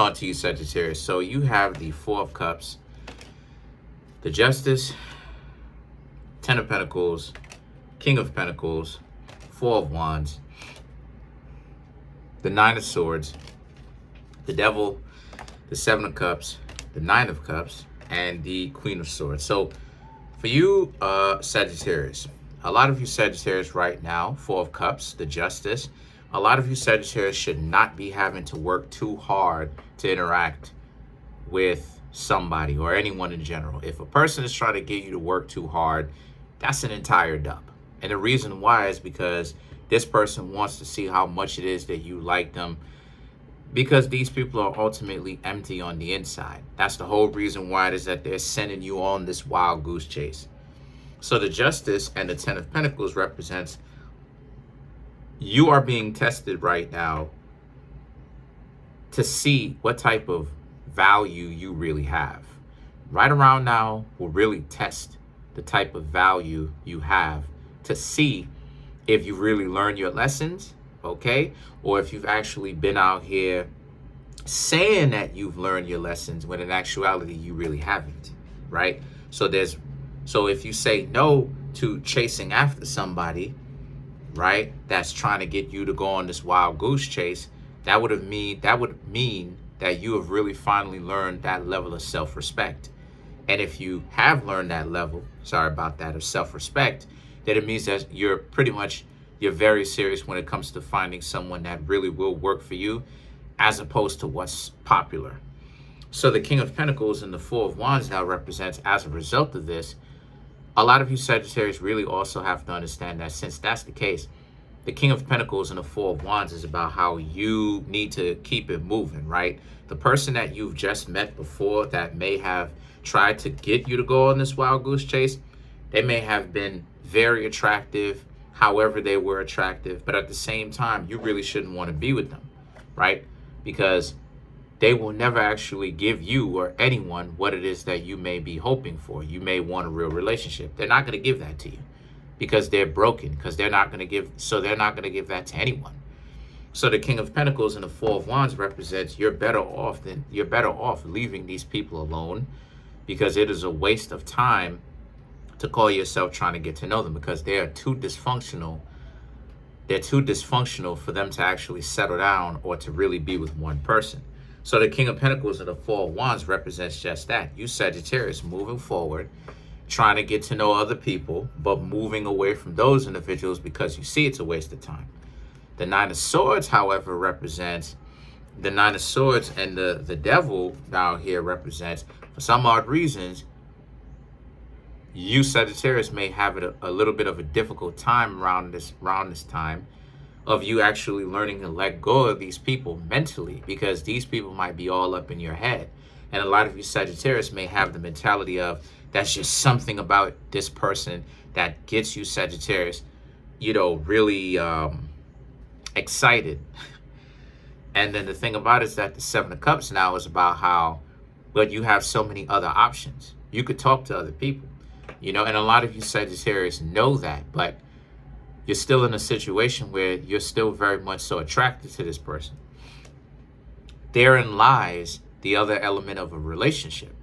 on to you, Sagittarius. So you have the Four of Cups, the Justice, Ten of Pentacles, King of Pentacles, Four of Wands, the Nine of Swords, the Devil, the Seven of Cups, the Nine of Cups, and the Queen of Swords. So for you, Sagittarius, a lot of you Sagittarius right now, Four of Cups, the Justice, a lot of you Sagittarius should not be having to work too hard to interact with somebody or anyone in general. If a person is trying to get you to work too hard, that's an entire dub. And the reason why is because this person wants to see how much it is that you like them, because these people are ultimately empty on the inside. That's the whole reason why it is that they're sending you on this wild goose chase. So the Justice and the Ten of Pentacles represents you are being tested right now to see what type of value you really have. Right around now will really test the type of value you have to see if you really learned your lessons, okay? Or if you've actually been out here saying that you've learned your lessons when in actuality you really haven't, right? So if you say no to chasing after somebody, right, that's trying to get you to go on this wild goose chase, that would mean that you have really finally learned that level of self-respect. And if you have learned that level, of self-respect, then it means that you're very serious when it comes to finding someone that really will work for you, as opposed to what's popular. So the King of Pentacles and the Four of Wands now represents, as a result of this, a lot of you Sagittarius really also have to understand that since that's the case, the King of Pentacles and the Four of Wands is about how you need to keep it moving, right? The person that you've just met before that may have tried to get you to go on this wild goose chase, they may have been very attractive, however they were attractive, but at the same time, you really shouldn't want to be with them, right? Because they will never actually give you or anyone what it is that you may be hoping for. You may want a real relationship. They're not going to give that to you because they're broken, because they're not going to give that to anyone. So the King of Pentacles and the Four of Wands represents you're better off leaving these people alone, because it is a waste of time to call yourself trying to get to know them, because they are too dysfunctional. They're too dysfunctional for them to actually settle down or to really be with one person. So the King of Pentacles and the Four of Wands represents just that. You Sagittarius moving forward, trying to get to know other people, but moving away from those individuals because you see it's a waste of time. The Nine of Swords, however, represents the Nine of Swords, and the Devil down here represents, for some odd reasons, you Sagittarius may have a little bit of a difficult time around this time of you actually learning to let go of these people mentally, because these people might be all up in your head. And a lot of you Sagittarius may have the mentality of, that's just something about this person that gets you Sagittarius, really excited. And then the thing about it is that the Seven of Cups now is about how, but you have so many other options. You could talk to other people, and a lot of you Sagittarius know that, but you're still in a situation where you're still very much so attracted to this person. Therein lies the other element of a relationship,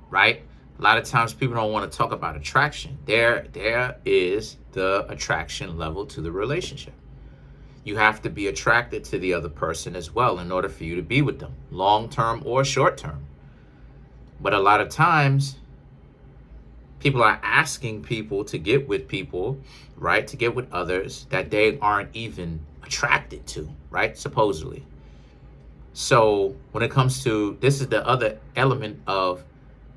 right? A lot of times people don't want to talk about attraction. There is the attraction level to the relationship. You have to be attracted to the other person as well in order for you to be with them, long-term or short-term. But a lot of times, people are asking people to get with people, right? To get with others that they aren't even attracted to, right? Supposedly. So when it comes to, this is the other element of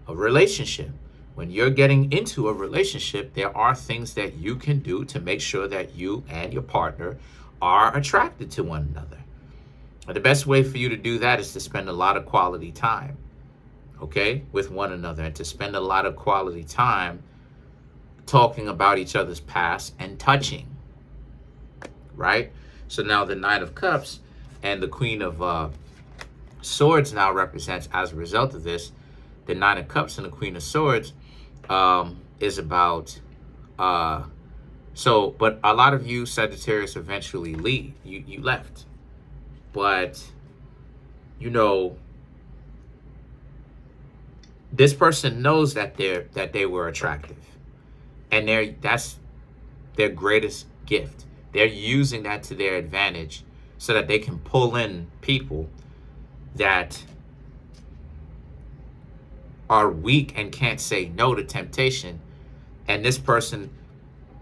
a relationship. When you're getting into a relationship, there are things that you can do to make sure that you and your partner are attracted to one another. And the best way for you to do that is to spend a lot of quality time, okay, with one another, and to spend a lot of quality time talking about each other's past and touching, right? So now the Knight of Cups and the Queen of Swords now represents, as a result of this, the Nine of Cups and the Queen of Swords is about, but a lot of you Sagittarius eventually leave. You left. But you know, this person knows that they were attractive, and that's their greatest gift. They're using that to their advantage so that they can pull in people that are weak and can't say no to temptation. And this person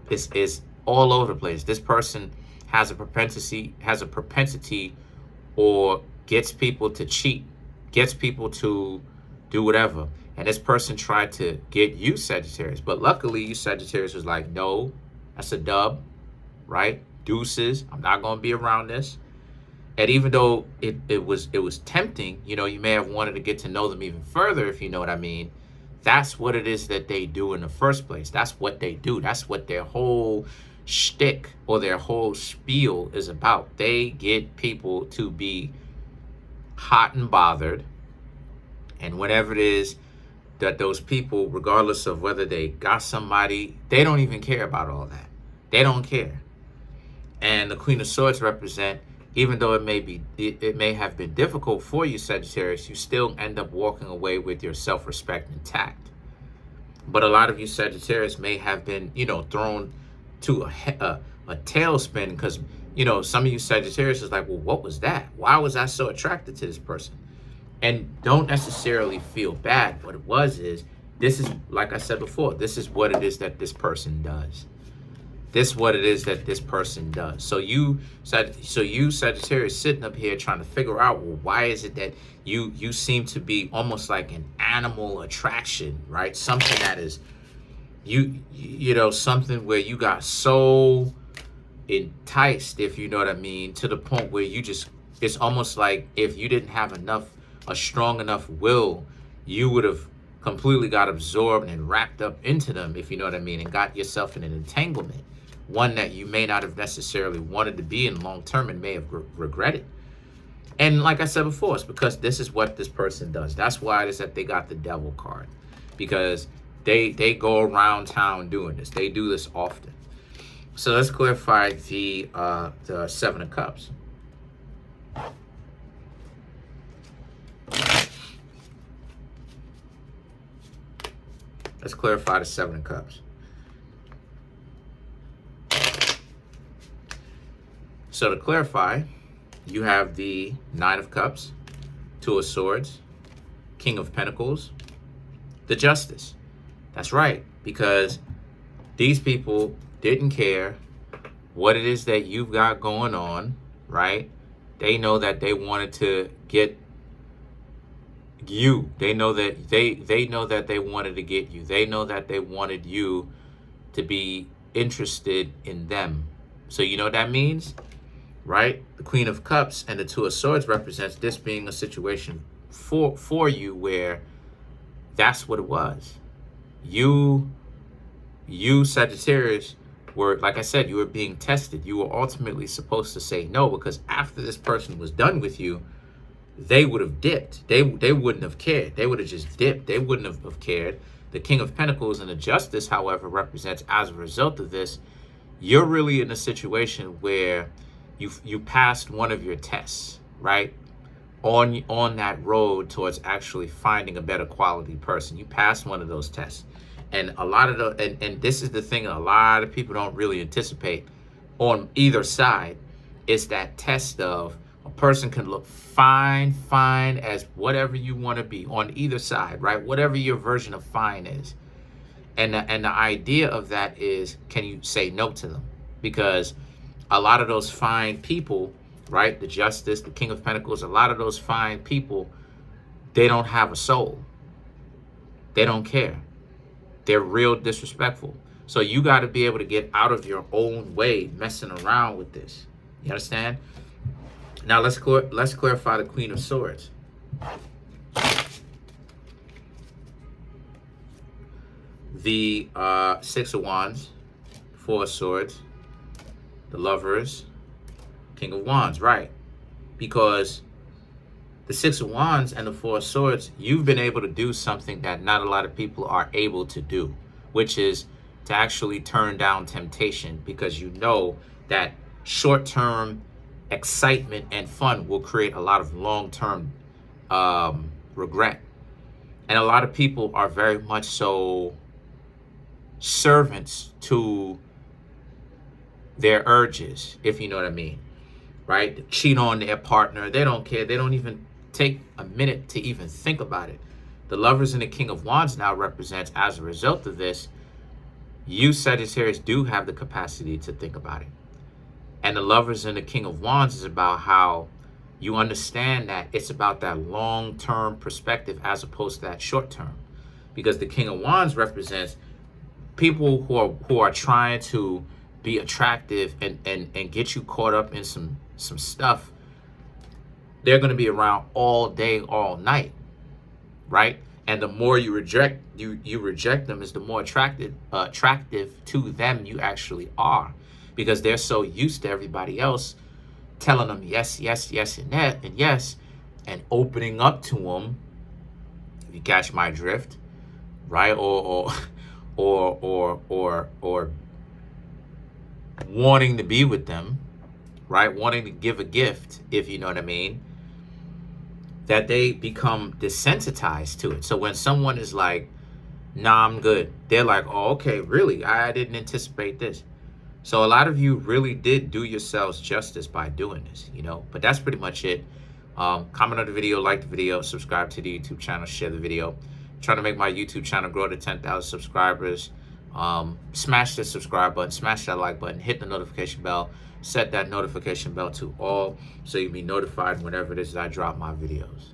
is all over the place. This person has a propensity or gets people to cheat, gets people to do whatever. And this person tried to get you, Sagittarius, but luckily you, Sagittarius, was like, no, that's a dub, right? Deuces, I'm not going to be around this. And even though it was tempting, you know, you may have wanted to get to know them even further, if you know what I mean. That's what it is that they do in the first place. That's what they do. That's what their whole shtick or their whole spiel is about. They get people to be hot and bothered. And whatever it is that those people, regardless of whether they got somebody, they don't even care about all that. They don't care. And the Queen of Swords represent, even though it may have been difficult for you, Sagittarius, you still end up walking away with your self-respect intact. But a lot of you, Sagittarius, may have been, you know, thrown to a tailspin because, you know, some of you Sagittarius is like, well, what was that? Why was I so attracted to this person? And don't necessarily feel bad. What it was is, this is, like I said before, this is what it is that this person does. This is what it is that this person does. So you Sagittarius sitting up here trying to figure out, well, why is it that you seem to be almost like an animal attraction, right? Something that is, you know, something where you got so enticed, if you know what I mean, to the point where you just, it's almost like if you didn't have a strong enough will, you would have completely got absorbed and wrapped up into them, if you know what I mean, and got yourself in an entanglement, one that you may not have necessarily wanted to be in long term and may have regretted. And like I said before, it's because this is what this person does. That's why it is that they got the devil card, because they go around town doing this. They do this often. So let's clarify the Seven of Cups. Let's clarify the Seven of Cups. So to clarify, you have the Nine of Cups, Two of Swords, King of Pentacles, the Justice. That's right, because these people didn't care what it is that you've got going on, right? They know that they wanted to get you. They know that they know that they wanted to get you. They know that they wanted you to be interested in them. So you know what that means, right? The Queen of Cups and the Two of Swords represents this being a situation for you where that's what it was. You Sagittarius were, like I said, you were being tested. You were ultimately supposed to say no, because after this person was done with you, they would have dipped. They wouldn't have cared. They would have just dipped. They wouldn't have cared. The King of Pentacles and the Justice, however, represents, as a result of this, you're really in a situation where you passed one of your tests, right? On that road towards actually finding a better quality person. You passed one of those tests. And a lot of and this is the thing a lot of people don't really anticipate on either side, is that test of a person can look fine as whatever you want to be on either side, right? Whatever your version of fine is. And the idea of that is, can you say no to them? Because a lot of those fine people, right? The Justice, the King of Pentacles, a lot of those fine people, they don't have a soul. They don't care. They're real disrespectful. So you got to be able to get out of your own way messing around with this. You understand? Now let's clarify the Queen of Swords. The Six of Wands, Four of Swords, the Lovers, King of Wands, right? Because the Six of Wands and the Four of Swords, you've been able to do something that not a lot of people are able to do, which is to actually turn down temptation, because you know that short-term excitement and fun will create a lot of long-term regret. And a lot of people are very much so servants to their urges, if you know what I mean, right? They cheat on their partner. They don't care. They don't even take a minute to even think about it. The Lovers and the King of Wands now represents, as a result of this, you Sagittarius do have the capacity to think about it. And the Lovers and the King of Wands is about how you understand that it's about that long-term perspective as opposed to that short-term. Because the King of Wands represents people who are trying to be attractive and get you caught up in some stuff. They're going to be around all day, all night, right? And the more you reject them, is the more attractive to them you actually are, because they're so used to everybody else telling them yes, yes, yes, and that, and yes, and opening up to them. If you catch my drift, right? Or wanting to be with them, right? Wanting to give a gift, if you know what I mean, that they become desensitized to it. So when someone is like, nah, I'm good, they're like, oh, okay, really? I didn't anticipate this. So a lot of you really did do yourselves justice by doing this, you know, but that's pretty much it. Comment on the video, like the video, subscribe to the YouTube channel, share the video. I'm trying to make my YouTube channel grow to 10,000 subscribers. Smash the subscribe button, smash that like button, hit the notification bell, set that notification bell to all so you'll be notified whenever it is that I drop my videos.